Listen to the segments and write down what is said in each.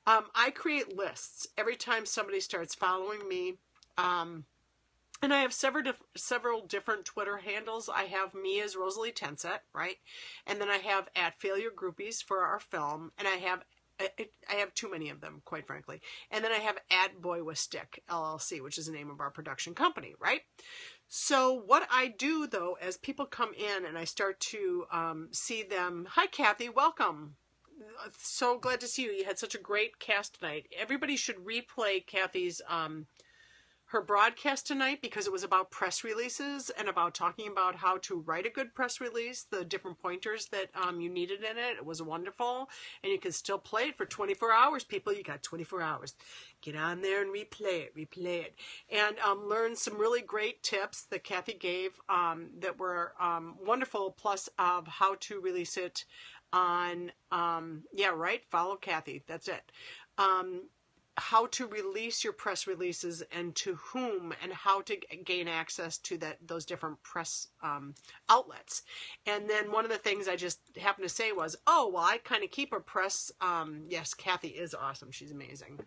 I create lists every time somebody starts following me. And I have several different Twitter handles. I have me as Rosalie Tenset, right? And then I have at Failure Groupies for our film. And I have too many of them, quite frankly. And then I have at Boy with Stick, LLC, which is the name of our production company, right? So what I do, though, as people come in and I start to see them, hi, Kathy, welcome. So glad to see you. You had such a great cast tonight. Everybody should replay Kathy's her broadcast tonight because it was about press releases and about talking about how to write a good press release, the different pointers that you needed in it. It was wonderful, and you can still play it for 24 hours, people. You got 24 hours. Get on there and replay it, and learn some really great tips that Kathy gave that were wonderful, plus of how to release it on, follow Kathy. That's it. How to release your press releases and to whom, and how to gain access to those different press outlets. And then one of the things I just happened to say was, oh, well, I kind of keep a press. Yes, Kathy is awesome. She's amazing.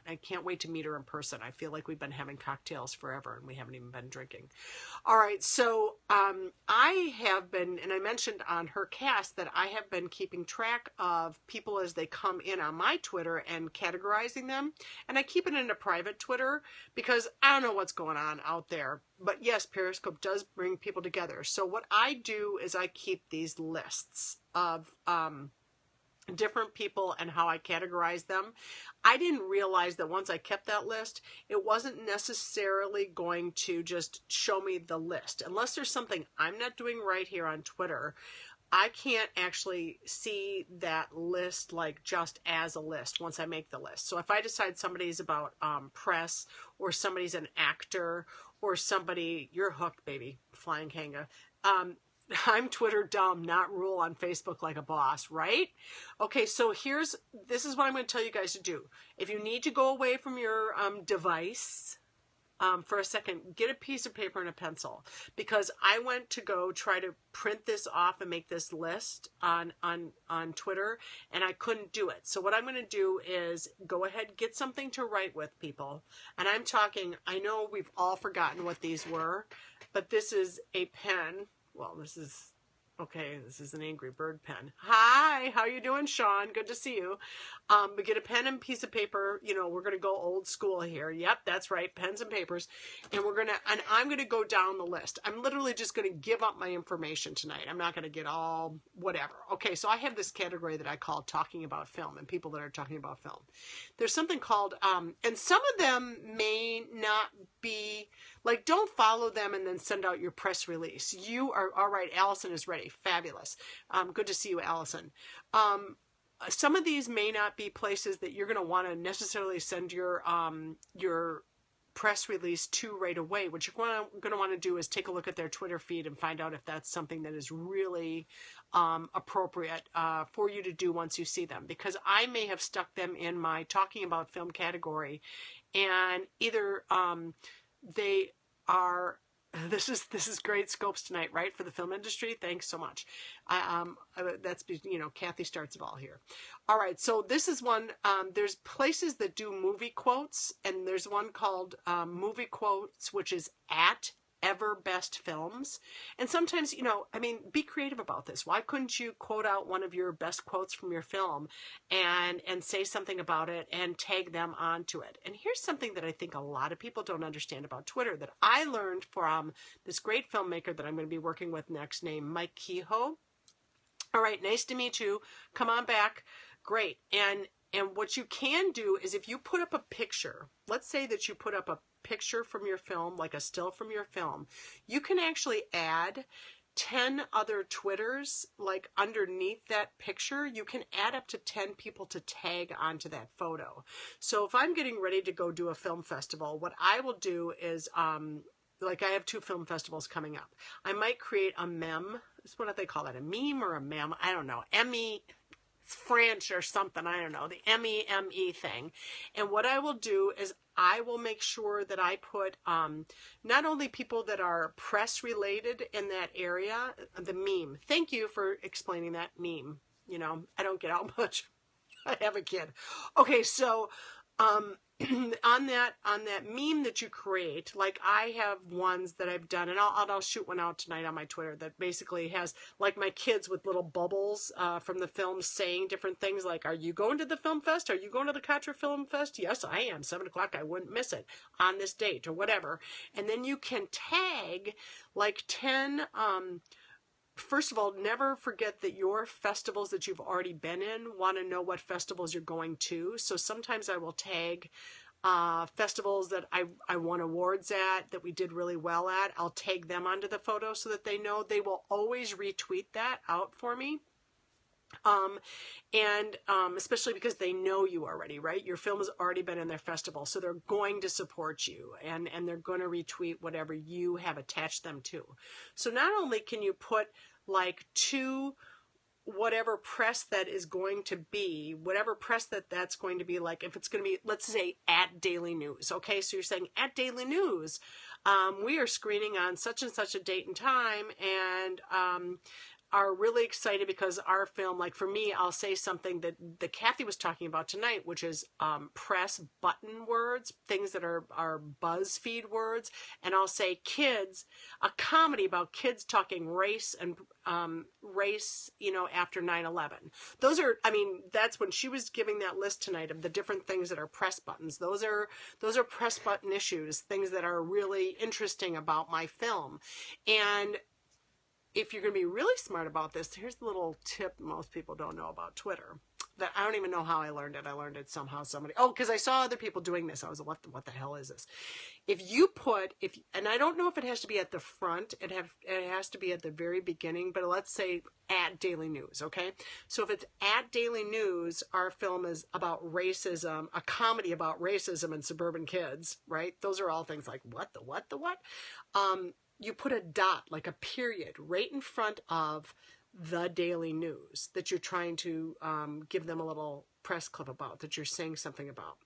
I can't wait to meet her in person. I feel like we've been having cocktails forever and we haven't even been drinking. All right, so I have been, and I mentioned on her cast that I have been keeping track of people as they come in on my Twitter and categorizing them. And I keep it in a private Twitter because I don't know what's going on out there. But yes, Periscope does bring people together. So what I do is I keep these lists of different people and how I categorize them. I didn't realize that once I kept that list, it wasn't necessarily going to just show me the list. Unless there's something I'm not doing right here on Twitter, I can't actually see that list like just as a list once I make the list. So if I decide somebody's about press, or somebody's an actor, or somebody, you're hooked, baby, flying kanga. I'm Twitter dumb, not rule on Facebook like a boss, right? Okay, so this is what I'm going to tell you guys to do. If you need to go away from your device for a second, get a piece of paper and a pencil, because I went to go try to print this off and make this list on Twitter, and I couldn't do it. So what I'm going to do is go ahead, get something to write with, people. And I'm talking, I know we've all forgotten what these were, but this is a pen. Well, this is an Angry Bird pen. Hi, how you doing, Sean? Good to see you. But get a pen and piece of paper. You know, we're going to go old school here. Yep, that's right, pens and papers. And I'm going to go down the list. I'm literally just going to give up my information tonight. I'm not going to get all whatever. Okay, so I have this category that I call talking about film and people that are talking about film. There's something called, and some of them may not be, like, don't follow them and then send out your press release. You are, all right, Allison is ready. Fabulous. Good to see you, Allison. Some of these may not be places that you're going to want to necessarily send your press release to right away. What you're going to want to do is take a look at their Twitter feed and find out if that's something that is really appropriate for you to do once you see them. Because I may have stuck them in my talking about film category, and either they are, this is great scopes tonight, right, for the film industry. Thanks so much. That's, you know, Kathy starts it all here. All right, so this is one. There's places that do movie quotes, and there's one called Movie Quotes, which is at Ever Best Films. And sometimes, you know, I mean, be creative about this. Why couldn't you quote out one of your best quotes from your film and say something about it and tag them onto it? And here's something that I think a lot of people don't understand about Twitter that I learned from this great filmmaker that I'm going to be working with next, named Mike Kehoe. All right, nice to meet you. Come on back. Great. And what you can do is, if you put up a picture, let's say that you put up a picture from your film, like a still from your film, you can actually add 10 other Twitters, like underneath that picture. You can add up to 10 people to tag onto that photo. So if I'm getting ready to go do a film festival, what I will do is, like, I have 2 film festivals coming up. I might create a meme. What do they call it? A meme or a meme? I don't know. M-E, French or something. I don't know. The M-E-M-E thing. And what I will do is I will make sure that I put not only people that are press related in that area, the meme. Thank you for explaining that, meme. You know, I don't get out much. I have a kid. Okay, so on that meme that you create, like I have ones that I've done, and I'll shoot one out tonight on my Twitter that basically has like my kids with little bubbles from the film saying different things like, "Are you going to the film fest? Are you going to the Contra Film Fest?" "Yes, I am. 7 o'clock. I wouldn't miss it on this date," or whatever. And then you can tag like 10. First of all, never forget that your festivals that you've already been in want to know what festivals you're going to. So sometimes I will tag festivals that I won awards at, that we did really well at. I'll tag them onto the photo so that they know. They will always retweet that out for me. Especially because they know you already, right? Your film has already been in their festival, so they're going to support you, and they're going to retweet whatever you have attached them to. So not only can you put like to whatever press that is going to be, whatever press that's going to be, like if it's going to be, let's say at Daily News, okay? So you're saying at Daily News, we are screening on such and such a date and time, and are really excited because our film, like for me, I'll say something that Kathy was talking about tonight, which is press button words, things that are BuzzFeed words. And I'll say kids, a comedy about kids talking race and race, after 9/11. Those are, that's when she was giving that list tonight of the different things that are press buttons. Those are press button issues, things that are really interesting about my film. And if you're going to be really smart about this, here's the little tip most people don't know about Twitter. That I don't even know how I learned it. I learned it somehow. Because I saw other people doing this. I was like, what the hell is this? If you put, and I don't know if it has to be at the front. It has to be at the very beginning. But let's say at Daily News, okay? So if it's at Daily News, our film is about racism, a comedy about racism and suburban kids, right? Those are all things like what. You put a dot, like a period, right in front of the Daily News that you're trying to give them a little press clip about, that you're saying something about.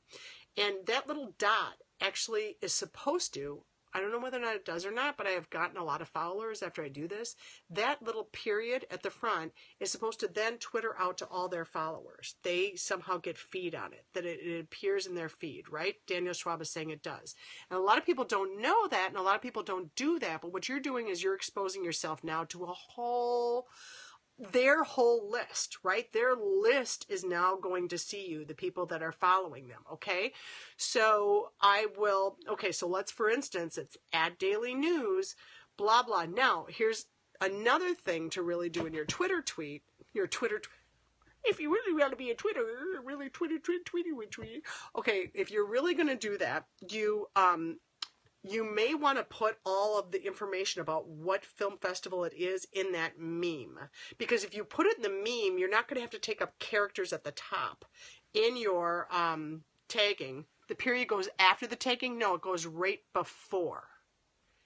And that little dot actually is supposed to, I don't know whether or not it does or not, but I have gotten a lot of followers after I do this. That little period at the front is supposed to then Twitter out to all their followers. They somehow get feed on it, that it appears in their feed, right? Daniel Schwab is saying it does. And a lot of people don't know that, and a lot of people don't do that, but what you're doing is you're exposing yourself now to their whole list, right? Their list is now going to see you, the people that are following them, okay? So so let's, for instance, it's at Daily News, blah, blah. Now, here's another thing to really do in your Twitter tweet, if you really want to be a Twitter, really tweet. Okay, if you're really going to do that, you may want to put all of the information about what film festival it is in that meme. Because if you put it in the meme, you're not going to have to take up characters at the top. In your tagging, the period goes after the tagging? No, it goes right before.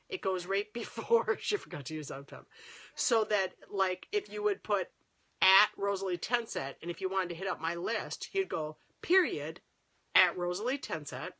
It goes right before. She forgot to use that term. So that, like, if you would put at Rosalie Tenset, and if you wanted to hit up my list, you'd go period at Rosalie Tenset.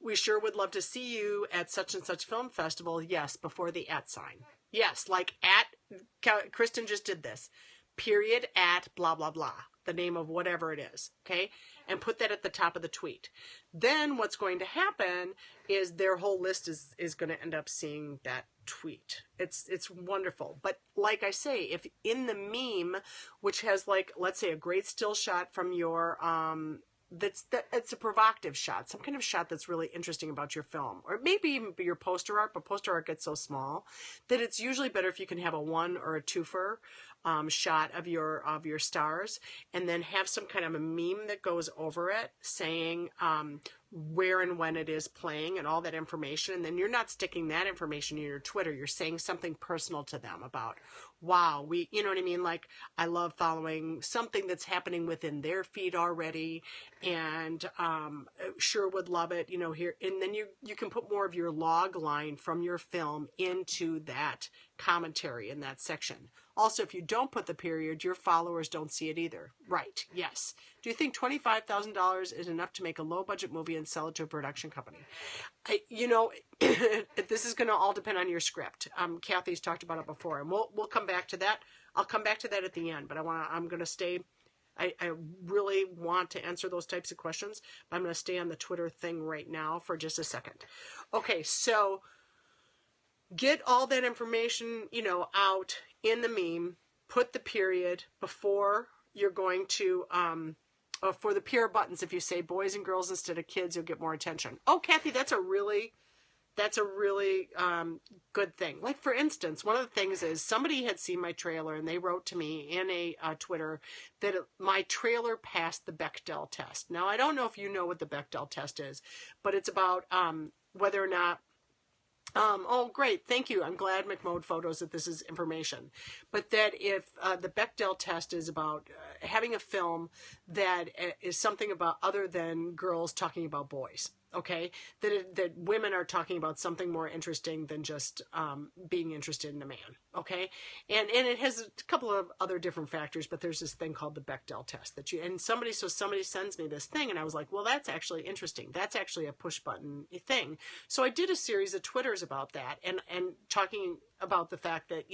We sure would love to see you at such and such film festival. Yes, before the at sign. Yes, like at, Kristen just did this. Period at blah, blah, blah. The name of whatever it is. Okay? And put that at the top of the tweet. Then what's going to happen is their whole list is going to end up seeing that tweet. It's wonderful. But like I say, if in the meme, which has like, let's say a great still shot from your, it's a provocative shot, some kind of shot that's really interesting about your film, or maybe even your poster art, but poster art gets so small that it's usually better if you can have a one or a twofer shot of your stars, and then have some kind of a meme that goes over it saying where and when it is playing and all that information. And then you're not sticking that information in your Twitter. You're saying something personal to them about, wow, you know what I mean? Like, I love following something that's happening within their feed already, and sure would love it, here. And then you can put more of your log line from your film into that commentary in that section. Also, if you don't put the period, your followers don't see it either. Right, yes. Do you think $25,000 is enough to make a low-budget movie and sell it to a production company? This is going to all depend on your script. Kathy's talked about it before, and we'll come back to that. I'll come back to that at the end, but I'm going to stay I really want to answer those types of questions, but I'm going to stay on the Twitter thing right now for just a second. Okay, so get all that information, out in the meme, put the period before you're going to, for the PR buttons, if you say boys and girls instead of kids, you'll get more attention. Oh, Kathy, that's a really good thing. Like, for instance, one of the things is somebody had seen my trailer and they wrote to me in a Twitter that my trailer passed the Bechdel test. Now, I don't know if you know what the Bechdel test is, but it's about whether or not oh, great. Thank you. I'm glad McMode Photos that this is information. But that if the Bechdel test is about having a film that is something about other than girls talking about boys, okay? That women are talking about something more interesting than just being interested in a man, okay? And it has a couple of other different factors, but there's this thing called the Bechdel test somebody sends me this thing, and I was like, well, that's actually interesting. That's actually a push button thing. So I did a series of Twitters about that and talking about the fact that,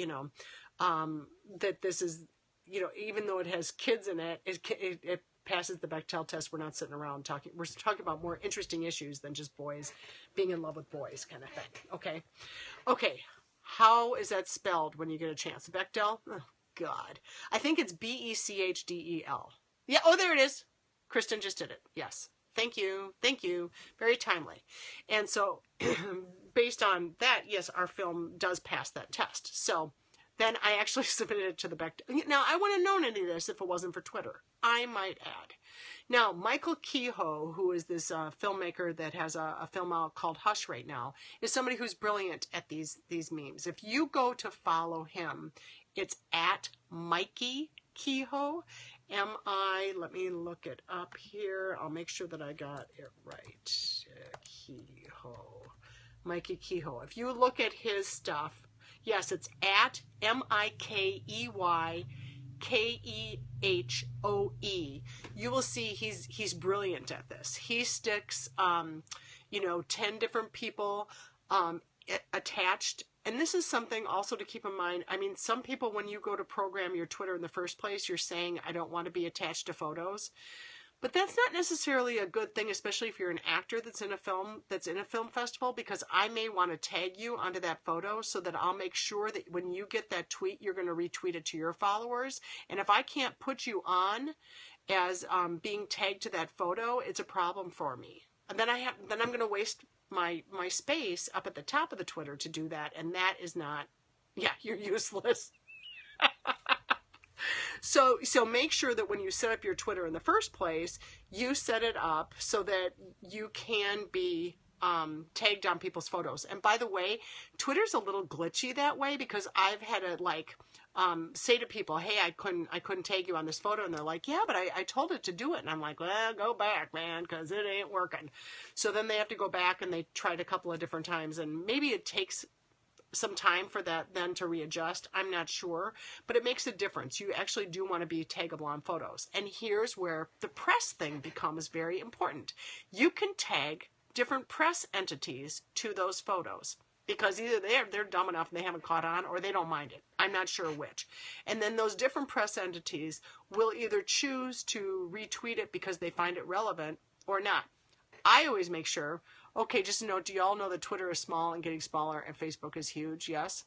that this is, even though it has kids in it, it passes the Bechdel test. We're not sitting around talking. We're talking about more interesting issues than just boys being in love with boys kind of thing. Okay. How is that spelled when you get a chance? Bechdel? Oh, God. I think it's Bechdel. Yeah. Oh, there it is. Kristen just did it. Yes. Thank you. Very timely. And so based on that, yes, our film does pass that test. So then I actually submitted it to the Bechdel. Now, I wouldn't have known any of this if it wasn't for Twitter, I might add. Now, Michael Kehoe, who is this filmmaker that has a film out called Hush right now, is somebody who's brilliant at these memes. If you go to follow him, it's at Mikey Kehoe, let me look it up here. I'll make sure that I got it right. Kehoe. Mikey Kehoe. If you look at his stuff, yes, it's at MikeYehoe. You will see he's brilliant at this. He sticks 10 different people attached. And this is something also to keep in mind. I mean, some people, when you go to program your Twitter in the first place, you're saying, I don't want to be attached to photos. But that's not necessarily a good thing, especially if you're an actor that's in a film festival, because I may want to tag you onto that photo so that I'll make sure that when you get that tweet, you're going to retweet it to your followers. And if I can't put you on as being tagged to that photo, it's a problem for me. And then I'm going to waste my space up at the top of the Twitter to do that, and that is not, you're useless. So make sure that when you set up your Twitter in the first place, you set it up so that you can be tagged on people's photos. And by the way, Twitter's a little glitchy that way, because I've had to say to people, hey, I couldn't tag you on this photo. And they're like, yeah, but I told it to do it. And I'm like, well, go back, man, because it ain't working. So then they have to go back and they tried a couple of different times, and maybe it takes some time for that then to readjust. I'm not sure, but it makes a difference. You actually do want to be taggable on photos. And here's where the press thing becomes very important. You can tag different press entities to those photos, because either they're dumb enough and they haven't caught on, or they don't mind it. I'm not sure which. And then those different press entities will either choose to retweet it because they find it relevant or not. I always make sure, okay, just a note, do y'all know that Twitter is small and getting smaller and Facebook is huge? Yes?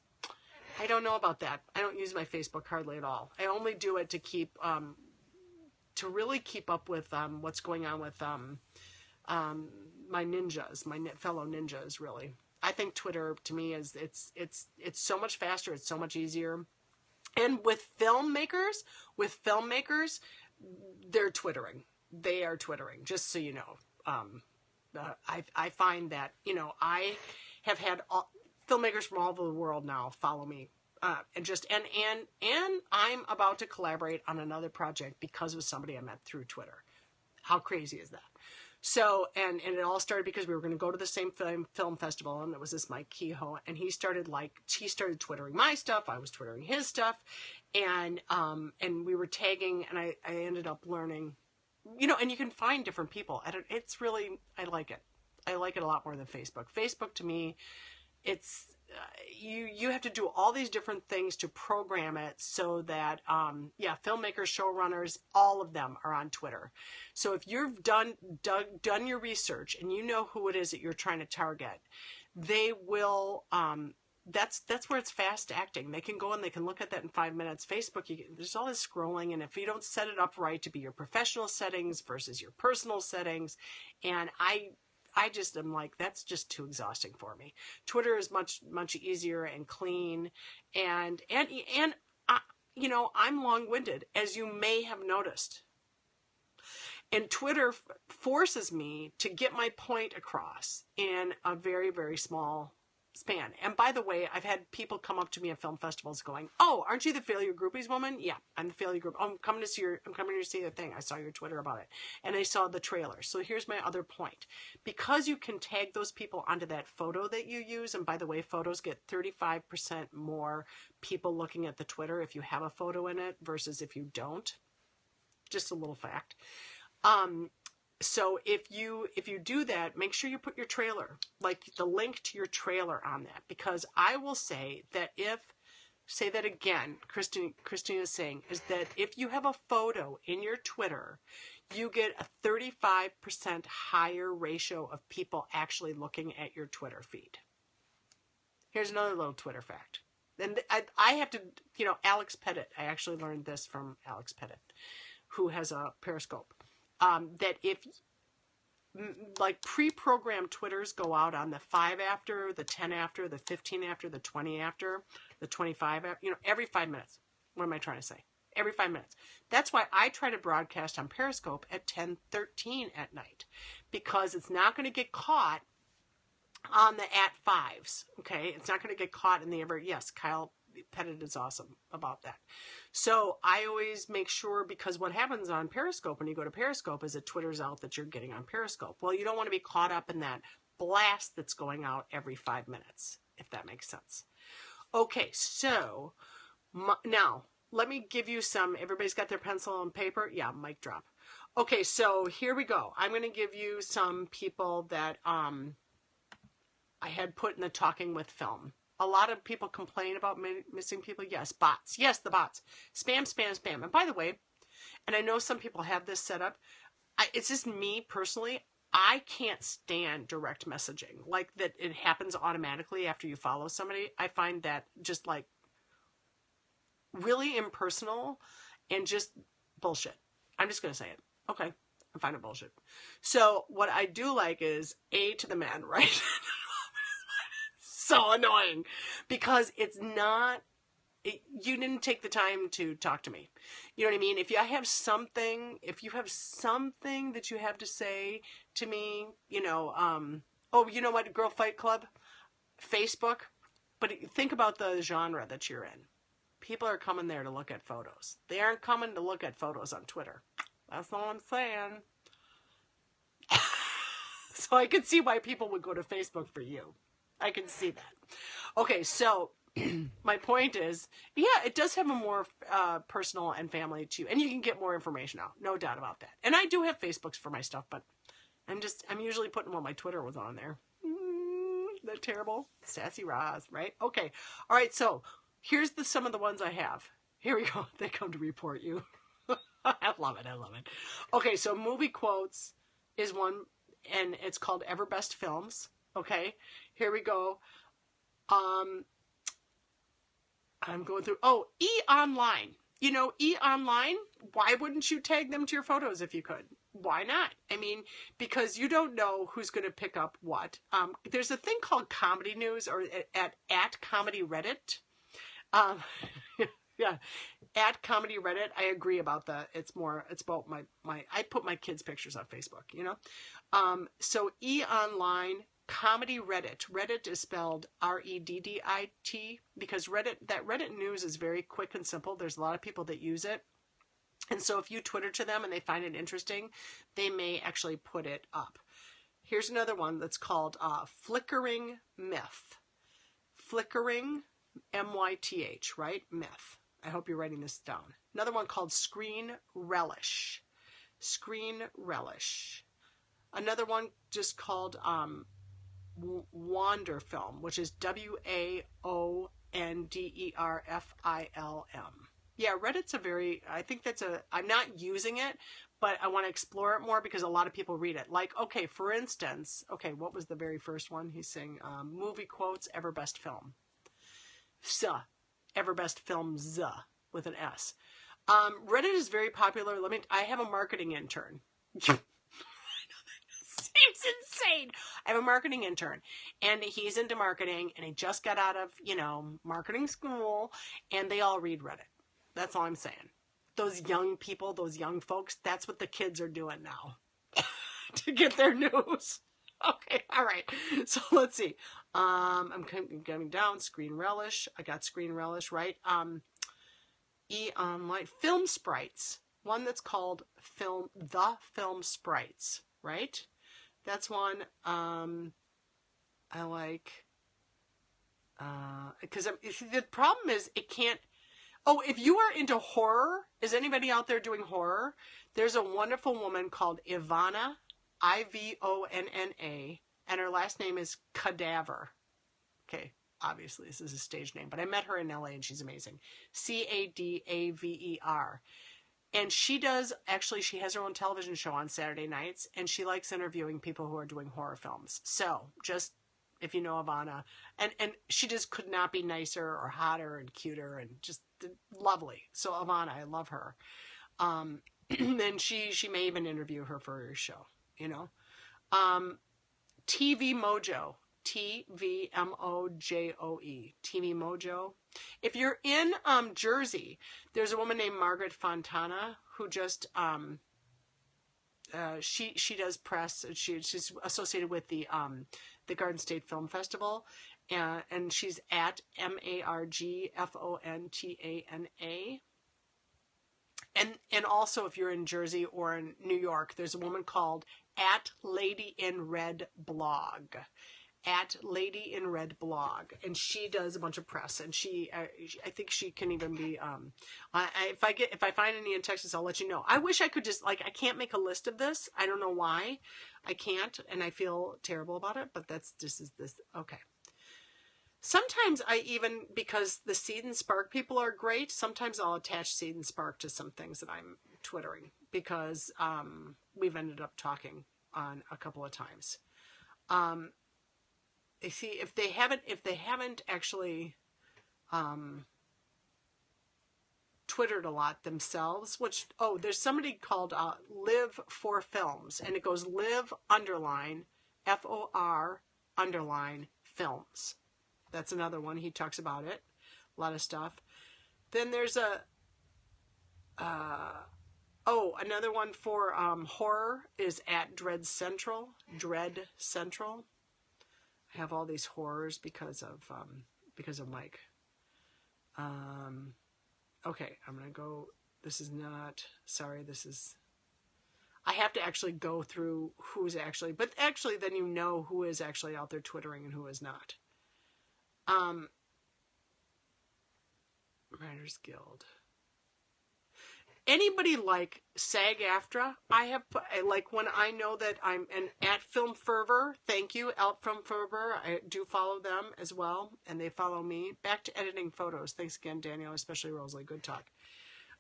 I don't know about that. I don't use my Facebook hardly at all. I only do it to keep, to really keep up with what's going on with my ninjas, my fellow ninjas, really. I think Twitter, to me, is it's so much faster. It's so much easier. And with filmmakers, they're Twittering. They are Twittering, just so you know. I find that, I have had filmmakers from all over the world now follow me, and I'm about to collaborate on another project because of somebody I met through Twitter. How crazy is that? So, and it all started because we were going to go to the same film festival, and it was this Mike Kehoe, and he started Twittering my stuff, I was Twittering his stuff, and we were tagging, and I ended up learning, and you can find different people. It's really, I like it. I like it a lot more than Facebook. Facebook, to me, it's you have to do all these different things to program it so that filmmakers, showrunners, all of them are on Twitter. So if you've done your research and you know who it is that you're trying to target, they will that's where it's fast acting. They can go and they can look at that in 5 minutes. Facebook, there's all this scrolling, and if you don't set it up right to be your professional settings versus your personal settings, and I just am like, that's just too exhausting for me. Twitter is much easier and clean, and I'm long-winded, as you may have noticed. And Twitter forces me to get my point across in a very, very small span. And by the way, I've had people come up to me at film festivals going, "Oh, aren't you the Failure Groupies woman?" Yeah, I'm the Failure Group. Oh, I'm coming to see the thing. I saw your Twitter about it. And I saw the trailer. So here's my other point. Because you can tag those people onto that photo that you use, and by the way, photos get 35% more people looking at the Twitter if you have a photo in it versus if you don't. Just a little fact. So if you do that, make sure you put your trailer, like the link to your trailer on that, because I will say that say that again, Christine is saying, is that if you have a photo in your Twitter, you get a 35% higher ratio of people actually looking at your Twitter feed. Here's another little Twitter fact. And I have to, Alex Pettit, I actually learned this from Alex Pettit, who has a Periscope. That if like pre-programmed Twitters go out on the 5 after, the 10 after, the 15 after, the 20 after, the 25 after, every 5 minutes. What am I trying to say? Every 5 minutes. That's why I try to broadcast on Periscope at 10:13 at night, because it's not going to get caught on the @5s. Okay, it's not going to get caught in the ever. Yes, Kyle Pettit is awesome about that. So I always make sure, because what happens on Periscope when you go to Periscope is it Twitters out that you're getting on Periscope. Well, you don't want to be caught up in that blast that's going out every 5 minutes, if that makes sense. Okay, so now let me give you some. Everybody's got their pencil and paper? Yeah, mic drop. Okay, so here we go. I'm going to give you some people that I had put in the Talking with Film. A lot of people complain about missing people. Yes, bots. Yes, the bots. Spam, spam, spam. And by the way, and I know some people have this set up, it's just me personally, I can't stand direct messaging. Like that it happens automatically after you follow somebody. I find that just like really impersonal and just bullshit. I'm just going to say it. Okay, I find it bullshit. So what I do like is A to the man, right? So annoying, because it's not, you didn't take the time to talk to me. You know what I mean? If you have something that you have to say to me, oh, you know what, Girl Fight Club, Facebook, but think about the genre that you're in. People are coming there to look at photos. They aren't coming to look at photos on Twitter. That's all I'm saying. So I can see why people would go to Facebook for you. I can see that. Okay, so my point is, yeah, it does have a more personal and family to you, and you can get more information out, no doubt about that. And I do have Facebooks for my stuff, but I'm usually putting what my Twitter was on there. That terrible, sassy Roz, right? Okay, all right. So here's some of the ones I have. Here we go. They come to report you. I love it. Okay, so movie quotes is one, and it's called Everbest Films. Okay, here we go. I'm going through. Oh, E-Online. E-Online, why wouldn't you tag them to your photos if you could? Why not? I mean, because you don't know who's going to pick up what. There's a thing called Comedy News, or at Comedy Reddit. Yeah, at Comedy Reddit. I agree about that. It's about my I put my kids' pictures on Facebook, So E-Online, Comedy Reddit. Reddit is spelled Reddit, because that Reddit news is very quick and simple. There's a lot of people that use it. And so if you Twitter to them and they find it interesting, they may actually put it up. Here's another one that's called Flickering Myth. Flickering, M-Y-T-H, right? Myth. I hope you're writing this down. Another one called Screen Relish. Screen Relish. Another one just called Wander Film, which is WAONDERFILM. Yeah, Reddit's I think I'm not using it, but I want to explore it more because a lot of people read it. Like, okay, for instance, okay, what was the very first one? He's saying movie quotes, Everbest Film. Everbest Films with an S. Reddit is very popular. I have a marketing intern. Seems insane. I have a marketing intern, and he's into marketing, and he just got out of, marketing school, and they all read Reddit. That's all I'm saying. Those young people, those young folks, that's what the kids are doing now to get their news. Okay, all right. So let's see. I'm coming down. Screen Relish. I got Screen Relish, right? Online Film Sprites. One that's called The Film Sprites, right? That's one I like. Because the problem is it can't. Oh, if you are into horror, is anybody out there doing horror? There's a wonderful woman called Ivana, Ivonna, and her last name is Cadaver. Okay, obviously this is a stage name, but I met her in LA and she's amazing. Cadaver. And she has her own television show on Saturday nights, and she likes interviewing people who are doing horror films. So, just if you know Ivana, and she just could not be nicer or hotter and cuter and just lovely. So Ivana, I love her. And she may even interview her for her show, TV Mojo, TVMOJOE, TV Mojo. If you're in Jersey, there's a woman named Margaret Fontana who just she does press. She's associated with the Garden State Film Festival, and she's at MARGFONTANA. And also, if you're in Jersey or in New York, there's a woman called at Lady in Red Blog. At Lady in Red Blog, and she does a bunch of press, and I think she can even be if I find any in Texas, I'll let you know. I wish I could just I can't make a list of this. I don't know why I can't, and I feel terrible about it, but that's just this. Okay. Sometimes because the Seed and Spark people are great, sometimes I'll attach Seed and Spark to some things that I'm twittering because we've ended up talking on a couple of times. See, if they haven't actually Twittered a lot themselves, there's somebody called Live for Films, and it goes live _ FOR _ films. That's another one. He talks about it. A lot of stuff. Then there's another one for horror is at Dread Central. I have all these horrors because of Mike. Okay, I'm gonna go. This is. I have to actually go through who's actually, but actually then you know who is actually out there twittering and who is not. Writers Guild. Anybody like SAG-AFTRA? I have when I know that I'm at Film Fervor. Thank you, at Film Fervor. I do follow them as well, and they follow me. Back to editing photos. Thanks again, Daniel, especially Rosalie. Good talk.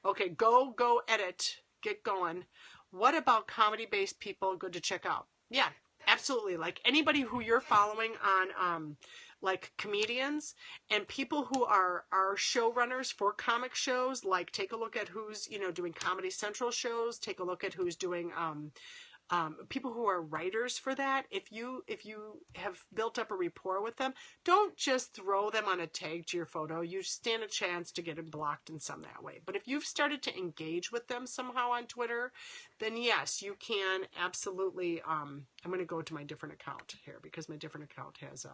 Okay, go edit. Get going. What about comedy-based people? Good to check out. Yeah, absolutely. Like anybody who you're following on like comedians and people who are showrunners for comic shows, like take a look at who's doing Comedy Central shows, take a look at who's doing people who are writers for that. If you have built up a rapport with them, don't just throw them on a tag to your photo. You stand a chance to get it blocked in some that way. But if you've started to engage with them somehow on Twitter, then yes, you can absolutely I'm going to go to my different account here because my different account has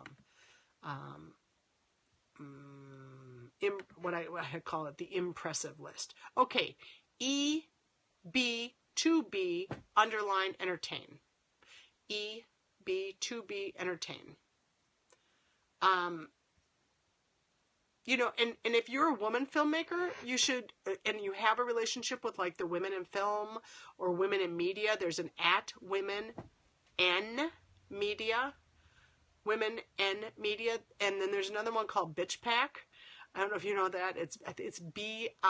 what I call it, the impressive list. Okay, EB2B _ entertain. EB2B entertain. And if you're a woman filmmaker, you should, and you have a relationship with like the Women in Film or Women in Media, there's an at Women N Media. Women in Media, and then there's another one called Bitch Pack. I don't know if you know that. It's BIATCH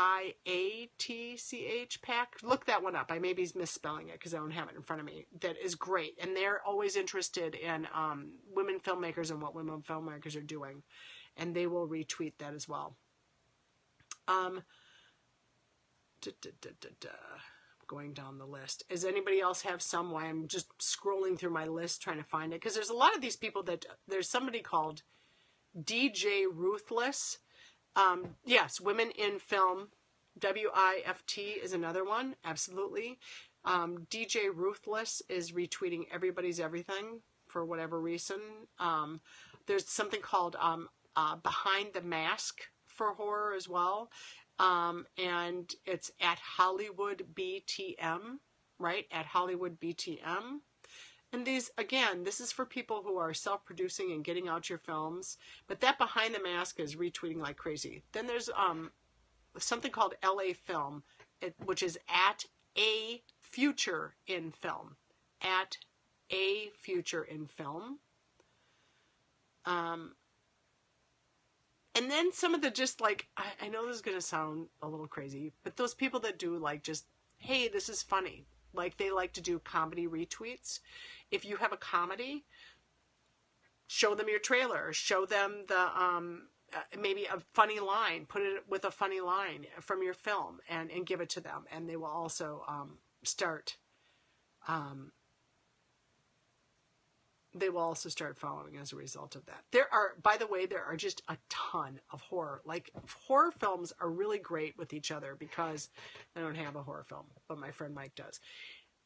Pack. Look that one up. I may be misspelling it because I don't have it in front of me. That is great, and they're always interested in women filmmakers and what women filmmakers are doing, and they will retweet that as well. Going down the list. Does anybody else have some? Why I'm just scrolling through my list trying to find it, because there's a lot of these people that there's somebody called DJ Ruthless. Yes, Women in Film, WIFT is another one. Absolutely. DJ Ruthless is retweeting everybody's everything for whatever reason. There's something called Behind the Mask for horror as well. And it's at Hollywood BTM, right? At Hollywood BTM. And these, again, this is for people who are self-producing and getting out your films. But that Behind the Mask is retweeting like crazy. Then there's something called LA Film, which is at A Future in Film. At A Future in Film. And then some of the just like, I know this is going to sound a little crazy, but those people that do like just, hey, this is funny. Like they like to do comedy retweets. If you have a comedy, show them your trailer. Show them the maybe a funny line. Put it with a funny line from your film and give it to them. And they will also start following as a result of that. There are, by the way, there are just a ton of horror. Like horror films are really great with each other because I don't have a horror film, but my friend Mike does.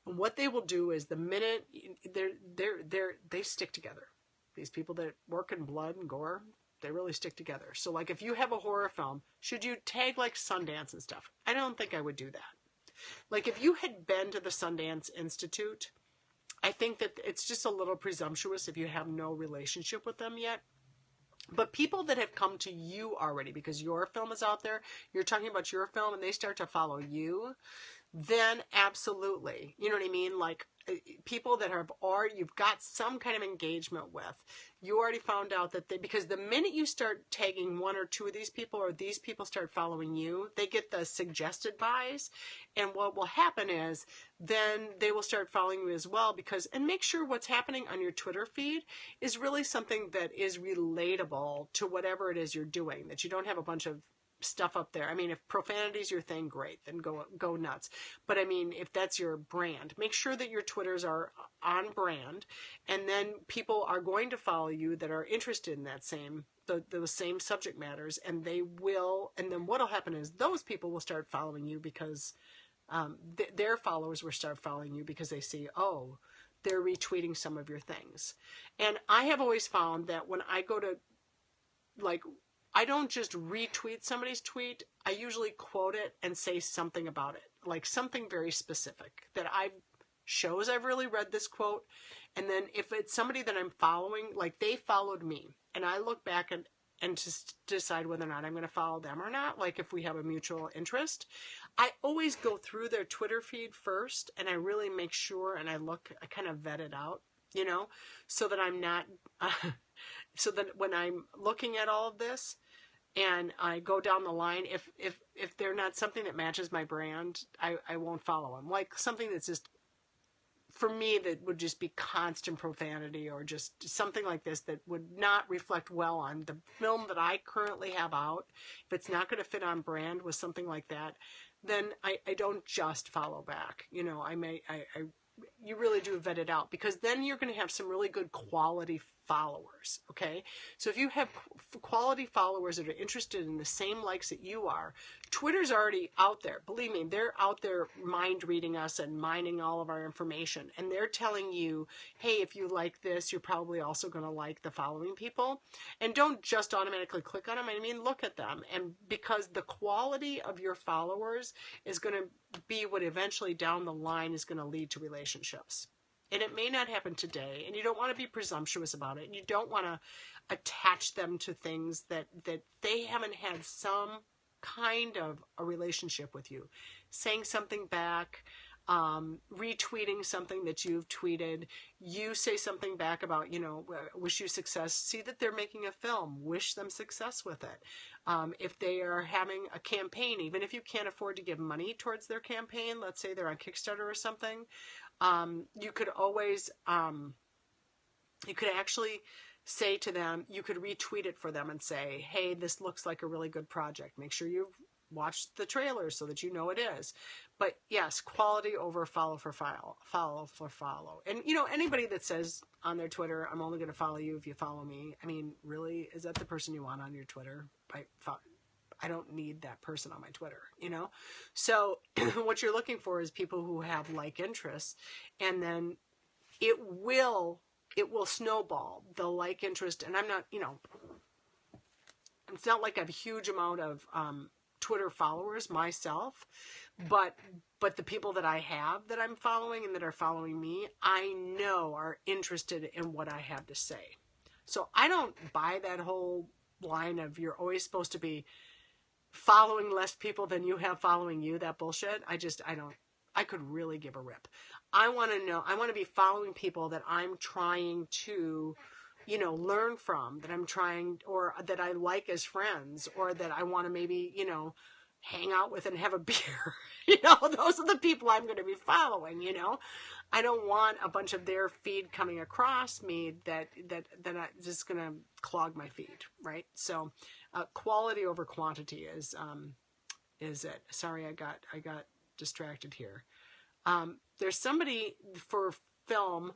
And what they will do is the minute they stick together. These people that work in blood and gore, they really stick together. So like if you have a horror film, should you tag like Sundance and stuff? I don't think I would do that. Like if you had been to the Sundance Institute, I think that it's just a little presumptuous if you have no relationship with them yet. But people that have come to you already because your film is out there, you're talking about your film and they start to follow you, then absolutely. You know what I mean? Like people that have already, you've got some kind of engagement with, you already found out that because the minute you start tagging one or two of these people or these people start following you, they get the suggested buys. And what will happen is then they will start following you as well and make sure what's happening on your Twitter feed is really something that is relatable to whatever it is you're doing, that you don't have a bunch of stuff up there. I mean, if profanity is your thing, great, then go nuts. But I mean, if that's your brand, make sure that your Twitters are on brand, and then people are going to follow you that are interested in that those same subject matters, and they will. And then what'll happen is those people will start following you because their followers will start following you because they see, oh, they're retweeting some of your things. And I have always found that when I go to I don't just retweet somebody's tweet. I usually quote it and say something about it, like something very specific that shows I've really read this quote. And then if it's somebody that I'm following, like they followed me, and I look back and just decide whether or not I'm going to follow them or not, like if we have a mutual interest, I always go through their Twitter feed first, and I really make sure, and I kind of vet it out, so that I'm not, so that when I'm looking at all of this, and I go down the line, if they're not something that matches my brand, I won't follow them. Like something that's just, for me, that would just be constant profanity or just something like this that would not reflect well on the film that I currently have out. If it's not going to fit on brand with something like that, then I don't just follow back. You really do vet it out, because then you're going to have some really good quality followers. Okay. So if you have quality followers that are interested in the same likes that you are, Twitter's already out there. Believe me, they're out there mind reading us and mining all of our information. And they're telling you, hey, if you like this, you're probably also going to like the following people. And don't just automatically click on them. I mean, look at them. And because the quality of your followers is going to be what eventually down the line is going to lead to relationships. And it may not happen today, and you don't want to be presumptuous about it, and you don't want to attach them to things that they haven't had some kind of a relationship with you. Saying something back, retweeting something that you've tweeted. You say something back about, wish you success. See that they're making a film. Wish them success with it. If they are having a campaign, even if you can't afford to give money towards their campaign, let's say they're on Kickstarter or something, you could always, you could actually say to them, you could retweet it for them and say, hey, this looks like a really good project. Make sure you've watched the trailer so that you know it is. But yes, quality over follow for follow. And anybody that says on their Twitter, I'm only going to follow you if you follow me. I mean, really, is that the person you want on your Twitter? I don't need that person on my Twitter, So what you're looking for is people who have like interests, and then it will snowball the like interest. And I'm not, it's not like I have a huge amount of Twitter followers myself, but the people that I have that I'm following and that are following me, I know are interested in what I have to say. So I don't buy that whole line of you're always supposed to be following less people than you have following you. That bullshit. I could really give a rip. I want to be following people that I'm trying to, learn from, that I'm trying, or that I like as friends, or that I want to maybe, hang out with and have a beer. Those are the people I'm going to be following, I don't want a bunch of their feed coming across me that I just going to clog my feed. Right. So, quality over quantity is it. Sorry, I got distracted here. There's somebody for film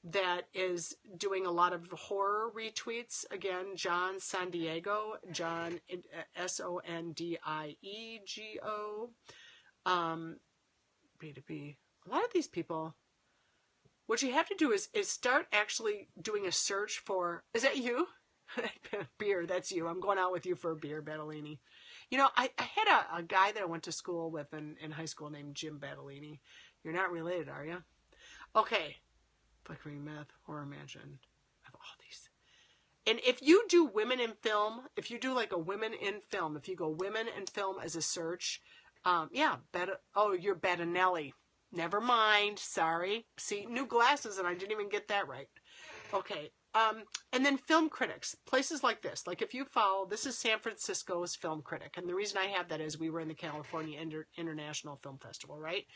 that is doing a lot of horror retweets. Again, John Sandiego, John, Sondiego. B2B. A lot of these people, what you have to do is start actually doing a search for, is that you? Beer, that's you. I'm going out with you for a beer, Battolini. I had a guy that I went to school with in high school named Jim Battolini. You're not related, are you? Okay. Flickering Meth, Horror Mansion. I have all these. And if you do women in film, if you do like a women in film, if you go women in film as a search, you're Bettinelli. Never mind. Sorry. See, new glasses and I didn't even get that right. Okay. And then film critics, places like this. Like if you follow, this is San Francisco's film critic. And the reason I have that is we were in the California International Film Festival, right?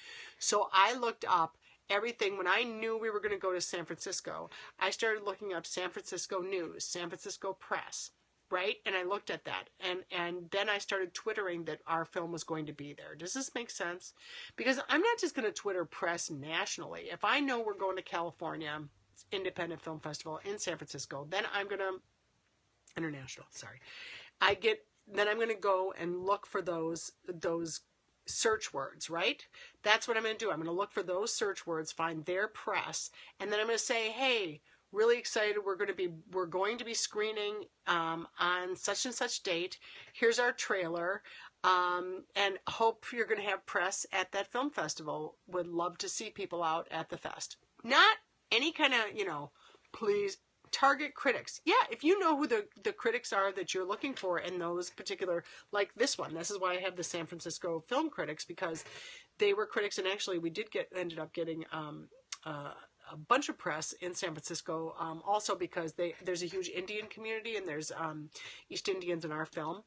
So I looked up everything. When I knew we were going to go to San Francisco, I started looking up San Francisco news, San Francisco press, right? And I looked at that. And then I started twittering that our film was going to be there. Does this make sense? Because I'm not just going to Twitter press nationally. If I know we're going to California Independent Film Festival in San Francisco, then I'm going to international, sorry. Then I'm going to go and look for those search words, right? That's what I'm going to do. I'm going to look for those search words, find their press, and then I'm going to say, hey, really excited. We're going to be screening on such and such date. Here's our trailer. And hope you're going to have press at that film festival. Would love to see people out at the fest. Not any kind of, please target critics. Yeah, if you know who the critics are that you're looking for in those particular, like this one. This is why I have the San Francisco film critics, because they were critics, and actually we ended up getting a bunch of press in San Francisco, also because there's a huge Indian community, and there's East Indians in our film,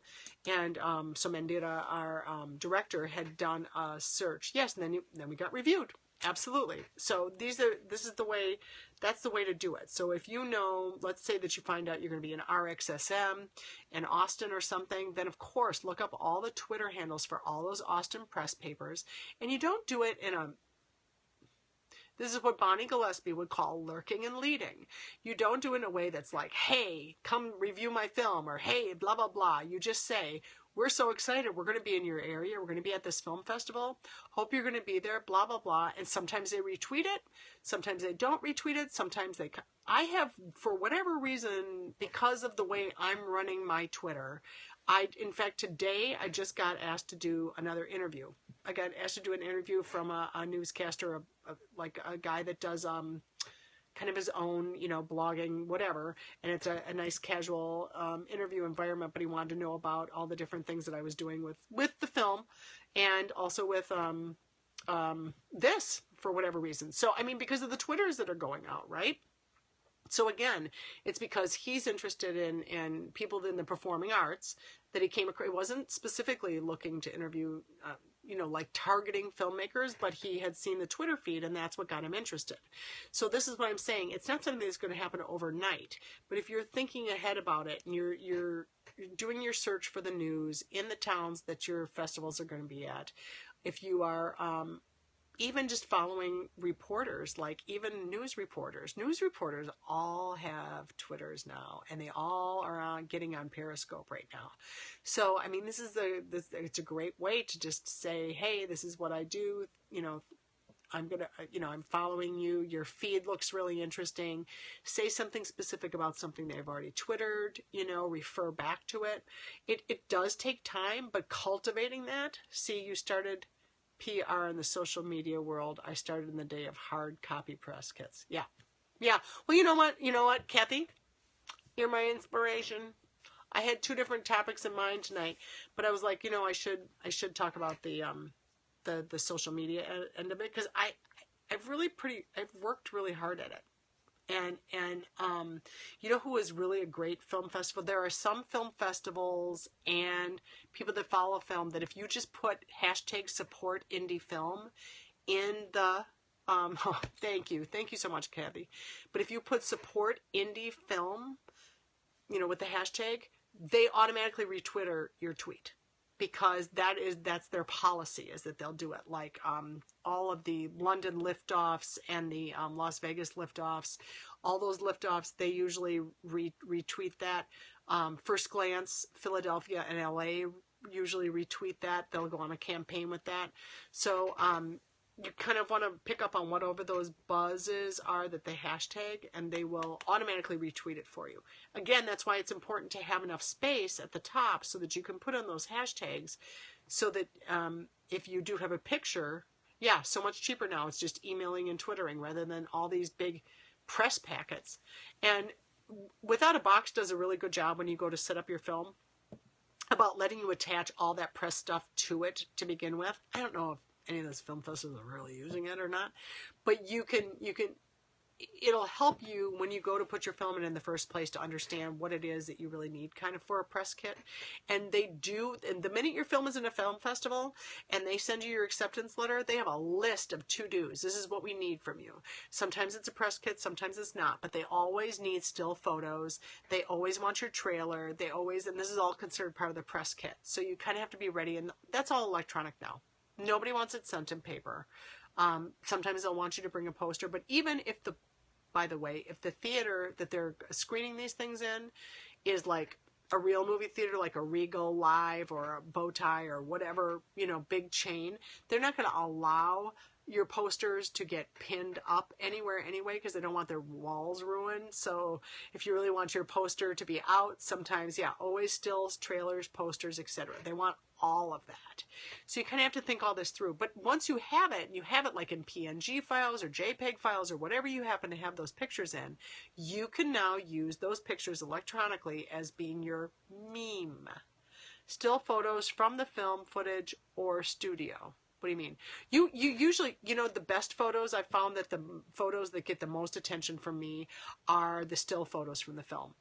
and so Mandira, our director, had done a search. Yes, and then we got reviewed. Absolutely. So that's the way to do it. So if you know, let's say that you find out you're going to be in RXSM in Austin or something, then of course look up all the Twitter handles for all those Austin press papers, and you don't do it this is what Bonnie Gillespie would call lurking and leading. You don't do it in a way that's like, hey, come review my film, or hey, blah, blah, blah. You just say, we're so excited. We're going to be in your area. We're going to be at this film festival. Hope you're going to be there, blah, blah, blah. And sometimes they retweet it. Sometimes they don't retweet it. Sometimes I have, for whatever reason, because of the way I'm running my Twitter, in fact, today I just got asked to do another interview. I got asked to do an interview from a newscaster, like a guy that does kind of his own, blogging, whatever. And it's a nice casual interview environment, but he wanted to know about all the different things that I was doing with the film, and also with this for whatever reason. So, I mean, because of the Twitters that are going out, right? So again, it's because he's interested in people in the performing arts that he came across. He wasn't specifically looking to interview, like targeting filmmakers, but he had seen the Twitter feed and that's what got him interested. So this is what I'm saying. It's not something that's going to happen overnight, but if you're thinking ahead about it and you're doing your search for the news in the towns that your festivals are going to be at, if you are, even just following reporters, like even news reporters all have Twitters now, and they all are getting on Periscope right now. So, I mean, it's a great way to just say, hey, this is what I do. I'm following you. Your feed looks really interesting. Say something specific about something they've already Twittered, refer back to it. It does take time, but cultivating that, see, you started PR in the social media world. I started in the day of hard copy press kits. Yeah. Well, you know what, Kathy? You're my inspiration. I had 2 different topics in mind tonight, but I was like, I should talk about the social media end of it, because I've worked really hard at it. And who is really a great film festival? There are some film festivals and people that follow film that if you just put hashtag support indie film in the, thank you so much, Kathy. But if you put support indie film, with the hashtag, they automatically retwitter your tweet. Because that's their policy, is that they'll do it. Like all of the London liftoffs and the Las Vegas liftoffs, all those liftoffs, they usually retweet that. First Glance, Philadelphia and LA usually retweet that. They'll go on a campaign with that. So you kind of want to pick up on whatever those buzzes are that they hashtag, and they will automatically retweet it for you. Again, that's why it's important to have enough space at the top so that you can put on those hashtags, so that if you do have a picture, so much cheaper now. It's just emailing and Twittering rather than all these big press packets. And Without a Box does a really good job when you go to set up your film about letting you attach all that press stuff to it to begin with. I don't know if any of those film festivals are really using it or not, but it'll help you when you go to put your film in the first place to understand what it is that you really need kind of for a press kit. And the minute your film is in a film festival and they send you your acceptance letter, they have a list of to-dos. This is what we need from you. Sometimes it's a press kit, sometimes it's not, but they always need still photos. They always want your trailer. And this is all considered part of the press kit. So you kind of have to be ready, and that's all electronic now. Nobody wants it sent in paper. Sometimes they'll want you to bring a poster, but even if by the way, if the theater that they're screening these things in is like a real movie theater, like a Regal Live or a Bowtie or whatever, big chain, they're not going to allow your posters to get pinned up anywhere anyway, because they don't want their walls ruined. So if you really want your poster to be out, sometimes, always stills, trailers, posters, etc. They want all of that. So you kind of have to think all this through. But once you have it, and you have it like in PNG files or JPEG files or whatever you happen to have those pictures in, you can now use those pictures electronically as being your meme. Still photos from the film footage or studio. What do you mean? You usually, the best photos, I've found that the photos that get the most attention from me are the still photos from the film.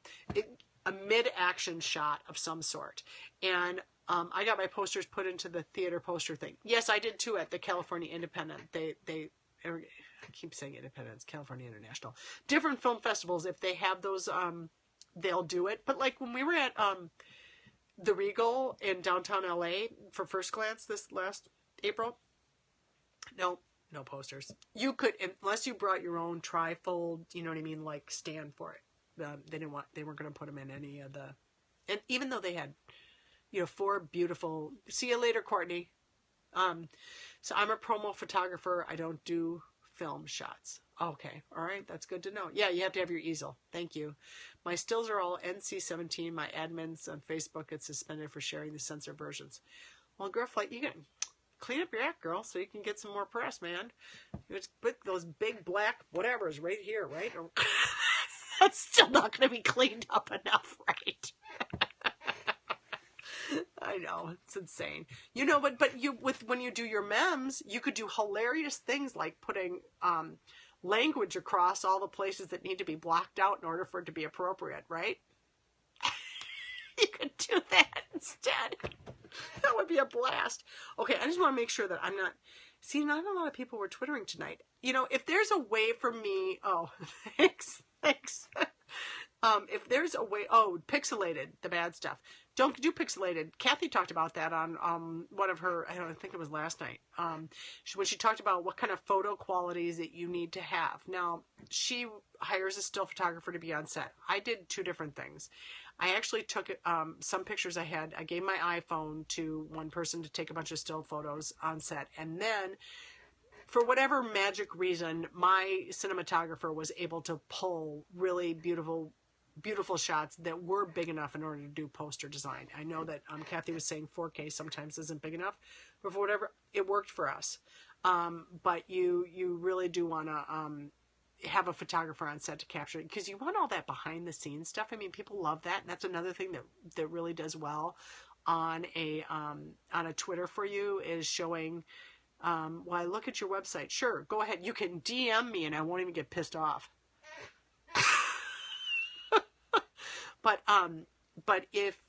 A mid-action shot of some sort. And I got my posters put into the theater poster thing. Yes, I did too at the California Independent. I keep saying Independence, California International. Different film festivals, if they have those, they'll do it. But like when we were at the Regal in downtown LA for First Glance this last April, no posters. You could, unless you brought your own trifold, like stand for it. They weren't going to put them in any of the, and even though they had, 4 beautiful, see you later, Courtney. So I'm a promo photographer. I don't do film shots. Okay. All right. That's good to know. Yeah. You have to have your easel. Thank you. My stills are all NC-17. My admins on Facebook get suspended for sharing the censored versions. Well, Girlflight, you can clean up your act, girl, so you can get some more press, man. You just put those big black whatevers right here, right? That's still not going to be cleaned up enough, right? I know, it's insane. But when you do your memes, you could do hilarious things like putting language across all the places that need to be blocked out in order for it to be appropriate, right? You could do that instead. That would be a blast. Okay, I just want to make sure that I'm not... See, not a lot of people were Twittering tonight. If there's a way for me... Oh, thanks. If there's a way... Oh, pixelated, the bad stuff. Don't do pixelated. Kathy talked about that on one of her... I don't think it was last night. When she talked about what kind of photo qualities that you need to have. Now, she hires a still photographer to be on set. I did two different things. I actually took some pictures I had. I gave my iPhone to one person to take a bunch of still photos on set. And then, for whatever magic reason, my cinematographer was able to pull really beautiful shots that were big enough in order to do poster design. I know that Kathy was saying 4K sometimes isn't big enough, but for whatever, it worked for us. But you really do want to... have a photographer on set to capture it, because you want all that behind the scenes stuff. I mean, people love that, and that's another thing that really does well on a Twitter for you, is showing well, I look at your website. Sure, go ahead, you can DM me and I won't even get pissed off. But if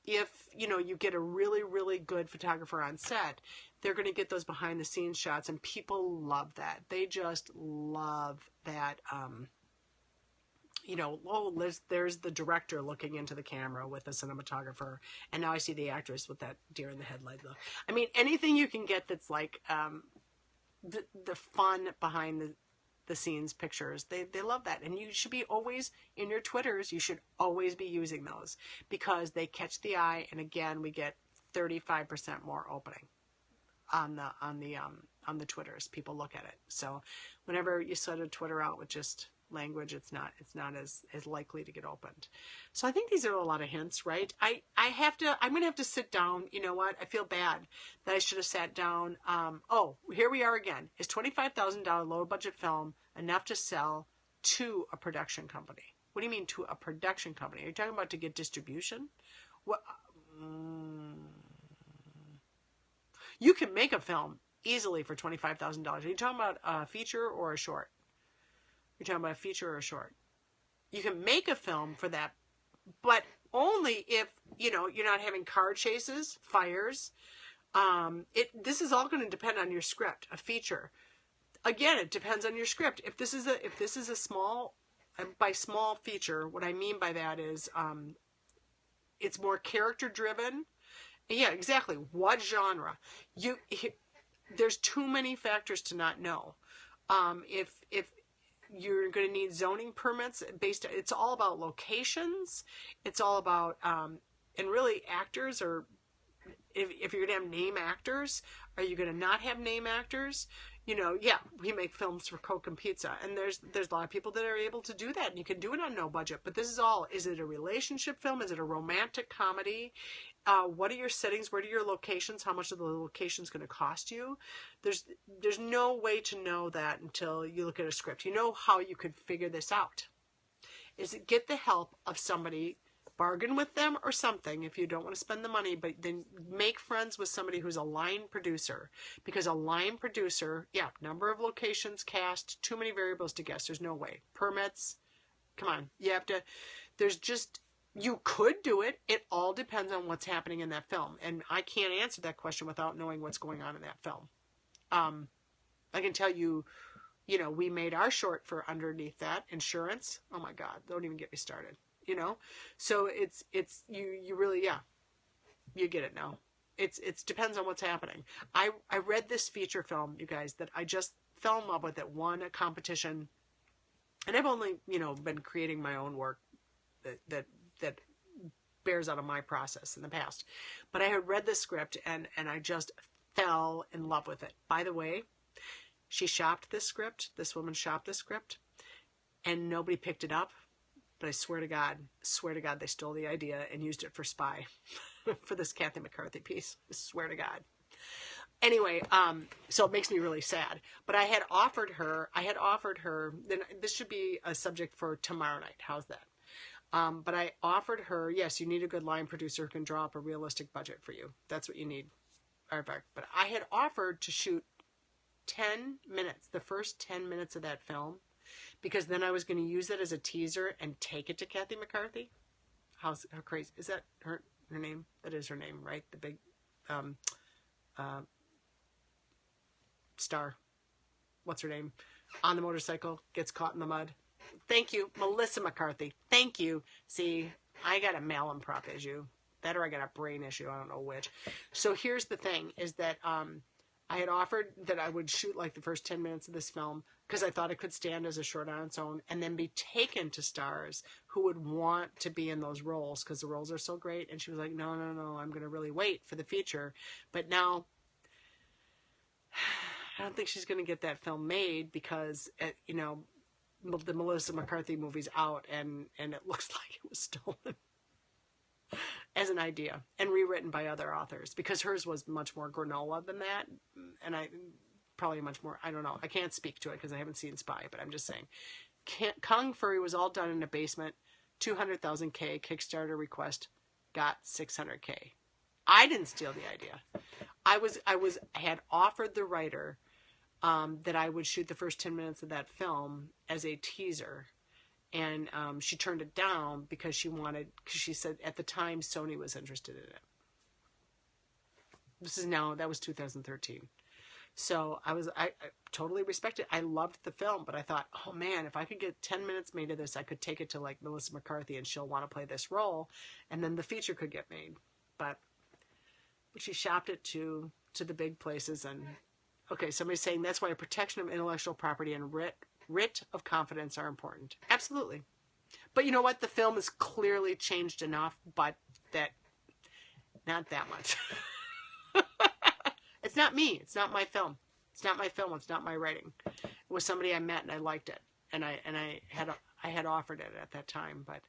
you get a really, really good photographer on set, they're going to get those behind the scenes shots, and people love that. They just love that. There's the director looking into the camera with the cinematographer, and now I see the actress with that deer in the headlight look. I mean, anything you can get that's like the fun behind the scenes pictures. They love that, and you should be always in your Twitters. You should always be using those, because they catch the eye, and again, we get 35% more opening on the Twitters. People look at it. So whenever you set a Twitter out with just language, it's not as likely to get opened. So I think these are a lot of hints, right? I'm gonna have to sit down. You know what? I feel bad that I should have sat down. Oh, here we are again. Is $25,000 low budget film enough to sell to a production company? What do you mean to a production company? Are you talking about to get distribution? What? You can make a film easily for $25,000. Are you talking about a feature or a short? You're talking about a feature or a short. You can make a film for that, but only if, you're not having car chases, fires. This is all going to depend on your script. A feature, again, it depends on your script. If this is a small, by small feature, what I mean by that is, it's more character driven. Yeah, exactly. What genre? There's too many factors to not know. If you're going to need zoning permits it's all about locations. It's all about, and really actors, or if you're going to have name actors, are you going to not have name actors? Yeah, we make films for Coke and pizza, and there's a lot of people that are able to do that, and you can do it on no budget. But this is it a relationship film? Is it a romantic comedy? What are your settings? Where are your locations? How much are the locations going to cost you? There's no way to know that until you look at a script. You know how you could figure this out. Is it get the help of somebody, bargain with them or something if you don't want to spend the money, but then make friends with somebody who's a line producer. Because a line producer, number of locations, cast, too many variables to guess. There's no way. Permits, come on. You could do it. It all depends on what's happening in that film. And I can't answer that question without knowing what's going on in that film. I can tell you, we made our short for underneath that. Insurance. Oh my God, don't even get me started. So it's you really, you get it now. It's depends on what's happening. I read this feature film, you guys, that I just fell in love with. It won a competition, and I've only been creating my own work that bears out of my process in the past. But I had read the script and I just fell in love with it. By the way, she shopped this script. This woman shopped this script, and nobody picked it up. But I swear to God, they stole the idea and used it for Spy, for this Kathy McCarthy piece. I swear to God. Anyway, so it makes me really sad. But I had offered her, then this should be a subject for tomorrow night. How's that? But I offered her, yes, you need a good line producer who can draw up a realistic budget for you. That's what you need. But I had offered to shoot 10 minutes, the first 10 minutes of that film, because then I was going to use it as a teaser and take it to Kathy McCarthy. How crazy is that? Her name? That is her name, right? The big star. What's her name? On the motorcycle, gets caught in the mud. Thank you, Melissa McCarthy. Thank you. See, I got a malaprop issue. That or I got a brain issue. I don't know which. So here's the thing, is that I had offered that I would shoot like the first 10 minutes of this film because I thought it could stand as a short on its own and then be taken to stars who would want to be in those roles because the roles are so great. And she was like, no, I'm going to really wait for the feature. But now I don't think she's going to get that film made because, you know, the Melissa McCarthy movie's out and it looks like it was stolen as an idea and rewritten by other authors because hers was much more granola than that. And I probably much more, I don't know. I can't speak to it because I haven't seen Spy, but I'm just saying. Kung Fury was all done in a basement, 200,000K Kickstarter request, got 600K. I didn't steal the idea. I had offered the writer that I would shoot the first 10 minutes of that film as a teaser. And she turned it down because she said at the time Sony was interested in it. That was 2013. So I totally respect it. I loved the film, but I thought, oh man, if I could get 10 minutes made of this, I could take it to like Melissa McCarthy and she'll want to play this role. And then the feature could get made. But she shopped it to the big places. And okay, somebody's saying that's why protection of intellectual property and writ of confidence are important. Absolutely. But you know what? The film has clearly changed enough, but not that much. It's not me. It's not my film. It's not my film. It's not my writing. It was somebody I met and I liked it. And I had offered it at that time, but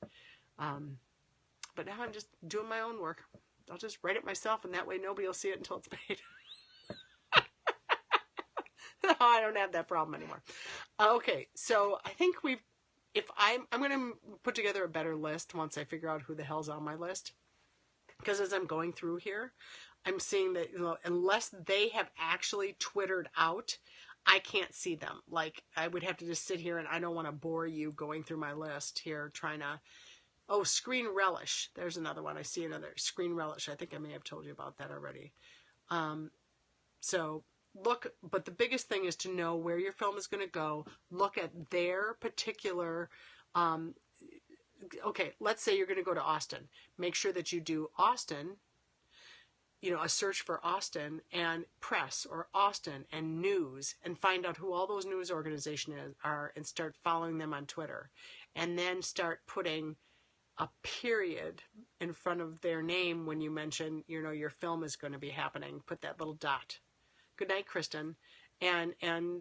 now I'm just doing my own work. I'll just write it myself and that way nobody will see it until it's made. I don't have that problem anymore. Okay, so I think I'm going to put together a better list once I figure out who the hell's on my list. Because as I'm going through here, I'm seeing that, you know, unless they have actually Twittered out, I can't see them. Like, I would have to just sit here and I don't want to bore you going through my list here trying to... Oh, Screen Relish. There's another one. I see another. Screen Relish. I think I may have told you about that already. So... look, but the biggest thing is to know where your film is going to go. Look at their particular, okay, let's say you're going to go to Austin. Make sure that you do Austin, you know, a search for Austin and press or Austin and news and find out who all those news organizations are and start following them on Twitter. And then start putting a period in front of their name when you mention, you know, your film is going to be happening. Put that little dot. Good night, Kristen, and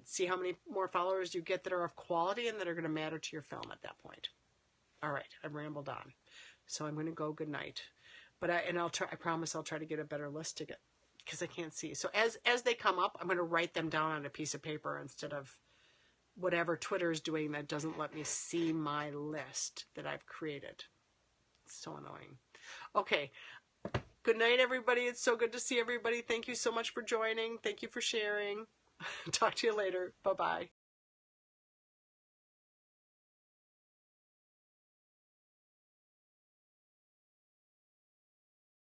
see how many more followers you get that are of quality and that are going to matter to your film at that point. All right, I've rambled on, so I'm going to go good night. But I promise I'll try to get a better list to get because I can't see. So as they come up, I'm going to write them down on a piece of paper instead of whatever Twitter is doing that doesn't let me see my list that I've created. It's so annoying. Okay. Good night, everybody. It's so good to see everybody. Thank you so much for joining. Thank you for sharing. Talk to you later. Bye-bye.